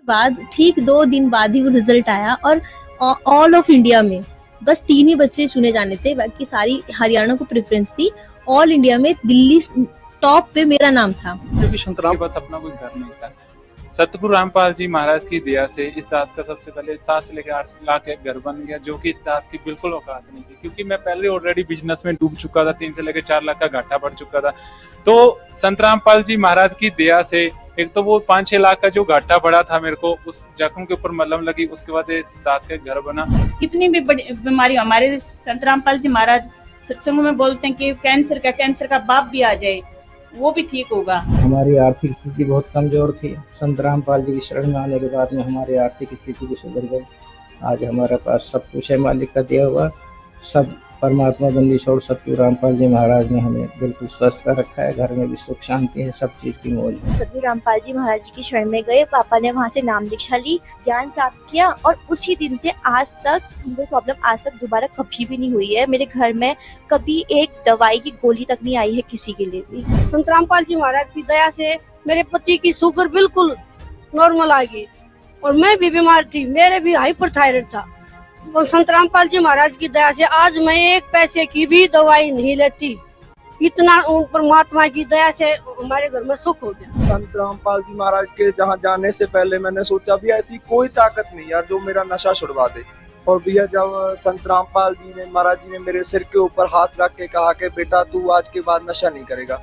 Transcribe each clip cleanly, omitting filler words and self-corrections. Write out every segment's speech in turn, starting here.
बाद ठीक 2 दिन बाद ही वो रिजल्ट आया और ऑल ऑफ इंडिया में बस 3 ही बच्चे चुने जाने थे, बाकी सारी हरियाणा को प्रेफरेंस थी। ऑल इंडिया में दिल्ली टॉप पे मेरा नाम था। क्योंकि संतराम बस अपना कोई घर नहीं था। सतगुरु रामपाल जी महाराज की दया से इस दास का सबसे पहले 7 से लेकर 8 लाख एक घर बन गया, जो कि इस दास की बिल्कुल औकात नहीं थी, क्योंकि मैं पहले ऑलरेडी बिजनेस में डूब चुका था। 3 से लेकर 4 लाख का घाटा पड़ चुका था। तो संत रामपाल जी महाराज की दया से एक तो वो 5-6 लाख का जो घाटा पड़ा था मेरे को, उस जख्म के ऊपर मलहम लगी, उसके बाद इस दास का घर बना। कितनी भी बड़ी बीमारी, हमारे संत रामपाल जी महाराज सत्संग में बोलते हैं कि कैंसर का बाप भी आ जाए वो भी ठीक होगा। हमारी आर्थिक स्थिति बहुत कमजोर थी। संत रामपाल जी की शरण में आने के बाद में हमारी आर्थिक स्थिति भी सुधर गई। आज हमारे पास सब कुछ है, मालिक का दिया हुआ। सब परमात्मा बंदी छोड़ सतगुरु रामपाल जी महाराज ने हमें बिल्कुल स्वस्थ कर रखा है। घर में भी सुख शांति है, सब चीज की मौज है। सतगुरु रामपाल जी महाराज जी की शरण में गए, पापा ने वहाँ से नाम दीक्षा ली, ज्ञान प्राप्त किया और उसी दिन से आज तक मुझे प्रॉब्लम आज तक दोबारा कभी भी नहीं हुई है। मेरे घर में कभी एक दवाई की गोली तक नहीं आई है किसी के लिए भी। संत रामपाल जी महाराज की दया से मेरे पति की शुगर बिल्कुल नॉर्मल आ गई और मैं भी बीमार थी, मेरे भी हाइपरथायराइड था। और संत रामपाल जी महाराज की दया से आज मैं एक पैसे की भी दवाई नहीं लेती। इतना परमात्मा की दया से हमारे घर में सुख हो गया। संत रामपाल जी महाराज के जहाँ जाने से पहले मैंने सोचा भी ऐसी कोई ताकत नहीं यार जो मेरा नशा छुड़वा दे। और भैया जब संत रामपाल जी ने महाराज जी ने मेरे सिर के ऊपर हाथ रख के कहा कि बेटा तू आज के बाद नशा नहीं करेगा,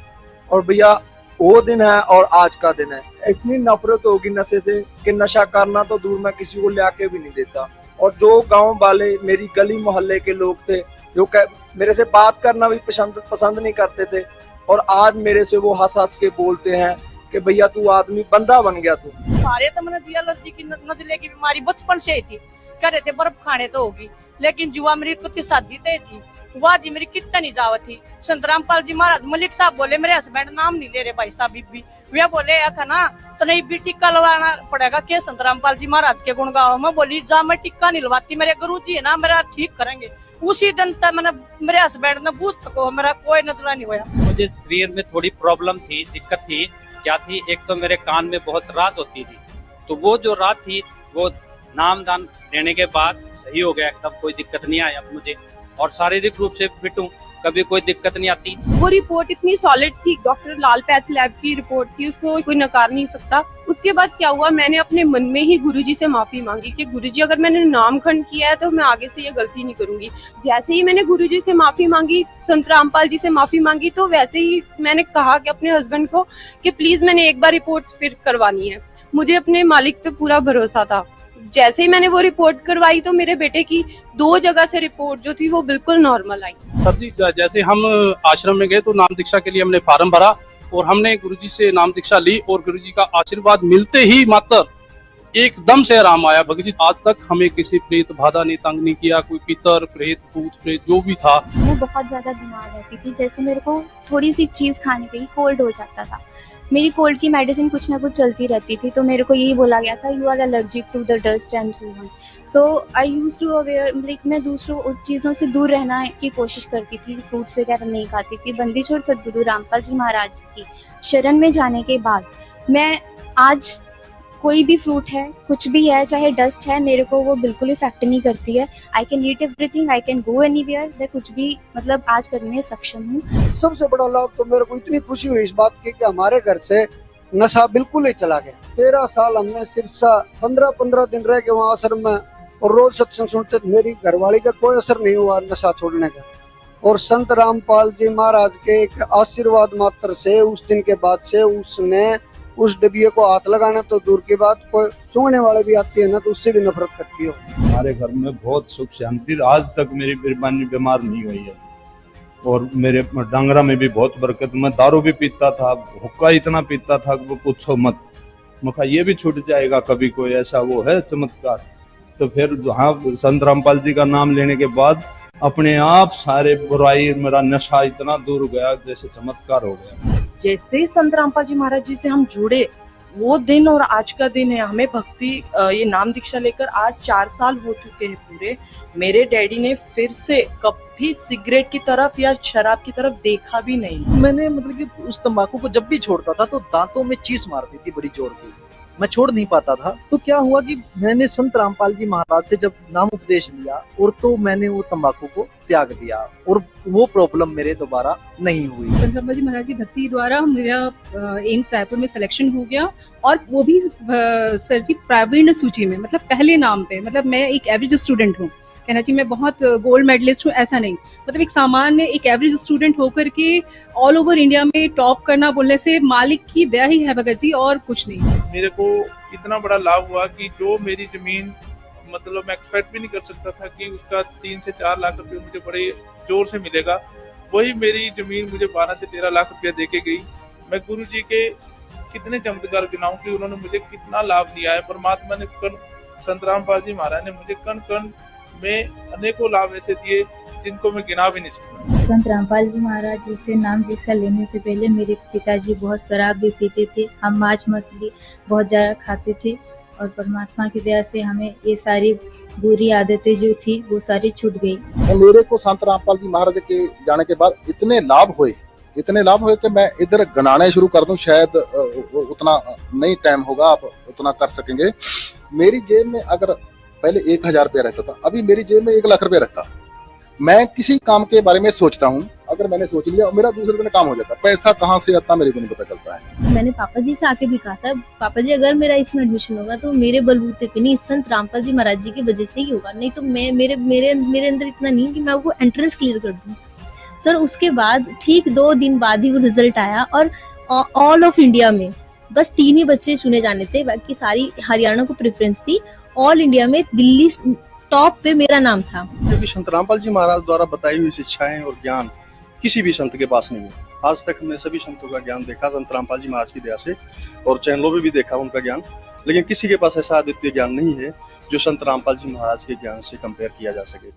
और भैया वो दिन है और आज का दिन है। इतनी नफरत होगी नशे से कि नशा करना तो दूर, मैं किसी को ले भी नहीं देता। और जो गांव वाले मेरी गली मोहल्ले के लोग थे जो मेरे से बात करना भी पसंद नहीं करते थे, और आज मेरे से वो हंस हंस के बोलते हैं कि भैया तू आदमी बंदा बन गया। तू सारे तो मैंने एलर्जी की नजले की बीमारी बचपन से ही थी, कह रहे थे बर्फ खाने तो होगी, लेकिन जुआ मेरी कुछ शादी तय थी, वाह जी मेरी कितना नहीं जावत थी। संत रामपाल जी महाराज मलिक साहब बोले, मेरे हस्बैंड नाम नहीं ले रहे भाई साहब बीबी, वे बोले ना तो नहीं भी टिक्का लगवाना पड़ेगा के संत रामपाल जी महाराज के गुण गाओ। मैं बोली जा मैं टिक्का नहीं लगवाती, मेरे गुरु जी है ना मेरा ठीक करेंगे। उसी दिन तक मैंने मेरे हस्बैंड ने पूछ सको मेरा कोई नजला नहीं हुआ। मुझे शरीर में थोड़ी प्रॉब्लम थी, दिक्कत थी। क्या थी, एक तो मेरे कान में बहुत रात होती थी, तो वो जो रात थी वो नामदान देने के बाद सही हो गया एकदम, कोई दिक्कत नहीं आया मुझे, और शारीरिक रूप से फिट हूँ, कभी कोई दिक्कत नहीं आती। वो रिपोर्ट इतनी सॉलिड थी, डॉक्टर लाल पैथ लैब की रिपोर्ट थी, उसको कोई नकार नहीं सकता। उसके बाद क्या हुआ, मैंने अपने मन में ही गुरुजी से माफी मांगी कि गुरुजी अगर मैंने नामखंड किया है तो मैं आगे से ये गलती नहीं करूंगी। जैसे ही मैंने गुरुजी से माफी मांगी, संत रामपाल जी से माफी मांगी, तो वैसे ही मैंने कहा कि अपने हस्बैंड को कि प्लीज मैंने एक बार रिपोर्ट फिर करवानी है। मुझे अपने मालिक पे पूरा भरोसा था। जैसे ही मैंने वो रिपोर्ट करवाई तो मेरे बेटे की 2 जगह से रिपोर्ट जो थी वो बिल्कुल नॉर्मल आई। सर जी, जैसे हम आश्रम में गए तो नाम दीक्षा के लिए हमने फार्म भरा और हमने गुरुजी से नाम दीक्षा ली, और गुरुजी का आशीर्वाद मिलते ही मात्र एकदम से आराम आया। भगत जी आज तक हमें किसी प्रेत बाधा ने तंग नहीं किया, कोई पितर प्रेत भूत प्रेत जो भी था। मैं बहुत ज्यादा बीमार रहती थी, जैसे मेरे को थोड़ी सी चीज खाने पे ही कोल्ड हो जाता था। मेरी कोल्ड की मेडिसिन कुछ ना कुछ चलती रहती थी, तो मेरे को यही बोला गया था you are allergic to the dust and so on. So I use to aware, like मैं दूसरों चीज़ों से दूर रहना की कोशिश करती थी, फ्रूट्स वगैरह नहीं खाती थी। बंदी छोड़ सतगुरु रामपाल जी महाराज की शरण में जाने के बाद मैं आज कोई भी फ्रूट है, कुछ भी है, चाहे डस्ट है, मेरे को वो बिल्कुल इफेक्ट नहीं करती है। I can eat everything, I can go anywhere, मैं कुछ भी मतलब आज करने में सक्षम हूँ। सबसे बड़ा लाभ तो मेरे को इतनी खुशी हुई इस बात की कि हमारे घर से नशा बिल्कुल ही चला गया। 13 साल हमने सिरसा 15-15 दिन रह के वहाँ आश्रम में और रोज सत्संग सुनते, मेरी घरवाली का कोई असर नहीं हुआ नशा छोड़ने का। और संत रामपाल जी महाराज के एक आशीर्वाद मात्र से उस दिन के बाद से उसने उस डबिये को हाथ लगाना तो दूर की बात, कोई सूंघने वाले भी आती है ना तो उससे भी नफरत करती हो। हमारे घर में बहुत सुख शांति, आज तक मेरी बीरबानी बीमार नहीं हुई है, और मेरे डांगरा में भी बहुत बरकत। मैं दारू भी पीता था, हुक्का इतना पीता था कि वो पूछो मत। मखा ये भी छूट जाएगा कभी, कोई ऐसा वो है चमत्कार। तो फिर हाँ, संत रामपाल जी का नाम लेने के बाद अपने आप सारे बुराई, मेरा नशा इतना दूर गया जैसे चमत्कार हो गया। जैसे संत रामपाल जी महाराज जी से हम जुड़े वो दिन और आज का दिन है, हमें भक्ति ये नाम दीक्षा लेकर आज 4 साल हो चुके हैं पूरे। मेरे डैडी ने फिर से कभी सिगरेट की तरफ या शराब की तरफ देखा भी नहीं। मैंने मतलब कि उस तंबाकू को जब भी छोड़ता था तो दांतों में चीस मारती थी बड़ी जोर की, मैं छोड़ नहीं पाता था। तो क्या हुआ कि मैंने संत रामपाल जी महाराज से जब नाम उपदेश लिया और तो मैंने वो तंबाकू को त्याग दिया और वो प्रॉब्लम मेरे दोबारा नहीं हुई। संत रामपाल जी महाराज की भक्ति द्वारा मेरा एम्स रायपुर में सिलेक्शन हो गया और वो भी सर जी प्रावीण्य सूची में, मतलब पहले नाम पे। मतलब मैं एक एवरेज स्टूडेंट हूँ, कहना चाहिए मैं बहुत गोल्ड मेडलिस्ट हूँ ऐसा नहीं, मतलब एक सामान्य एक एवरेज स्टूडेंट होकर के ऑल ओवर इंडिया में टॉप करना बोलने से मालिक की दया ही है भगत जी, और कुछ नहीं। मेरे को इतना बड़ा लाभ हुआ कि जो मेरी जमीन, मतलब मैं एक्सपेक्ट भी नहीं कर सकता था कि उसका 3 से 4 लाख रुपए मुझे बड़े जोर से मिलेगा, वही मेरी जमीन मुझे 12 से 13 लाख रुपया देके गई। मैं गुरु जी के कितने चमत्कार गिनाऊं कि उन्होंने मुझे कितना लाभ दिया है। परमात्मा ने संत रामपाल जी महाराज ने मुझे कण कण में अनेकों लाभ ऐसे दिए जिनको मैं गिना भी नहीं सकता। संत रामपाल जी महाराज जी से नाम दीक्षा लेने से पहले मेरे पिताजी बहुत शराब भी पीते थे, हम मांस मछली बहुत ज्यादा खाते थे, और परमात्मा की दया से हमें ये सारी बुरी आदतें जो थी वो सारी छूट गई। मेरे को संत रामपाल जी महाराज के जाने के बाद इतने लाभ हुए कि मैं इधर गणाने शुरू कर दूं, शायद उतना नहीं टाइम होगा, आप उतना कर सकेंगे। मेरी जेब में अगर पहले 1000 रुपया रहता था, अभी मेरी जेब में 1 लाख रुपया रहता। मैं किसी काम के बारे में सोचता हूँ, अगर मैंने सोच लिया मेरा दूसरे दिन काम हो जाता। पैसा कहाँ से आता मेरे को नहीं पता चलता है। मैंने पापा जी से आके भी कहा था, पापा जी अगर मेरा इसमें एडमिशन होगा तो मेरे बलबूते पे नहीं, संत रामपाल जी महाराज जी की वजह से ही होगा, नहीं तो मैं मेरे अंदर इतना नहीं कि मैं वो एंट्रेंस क्लियर कर दूं। सर उसके बाद ठीक 2 दिन बाद ही वो रिजल्ट आया और ऑल ऑफ इंडिया में बस 3 ही बच्चे चुने जाने थे, बाकी सारी हरियाणा को प्रेफरेंस थी। ऑल इंडिया में दिल्ली टॉप पे मेरा नाम था। क्योंकि संत रामपाल जी महाराज द्वारा बताई हुई शिक्षाएं और ज्ञान किसी भी संत के पास नहीं है। आज तक हमने सभी संतों का ज्ञान देखा संत रामपाल जी महाराज की दया से, और चैनलों में भी देखा उनका ज्ञान, लेकिन किसी के पास ऐसा अद्वितीय ज्ञान नहीं है जो संत रामपाल जी महाराज के ज्ञान से कंपेयर किया जा सके।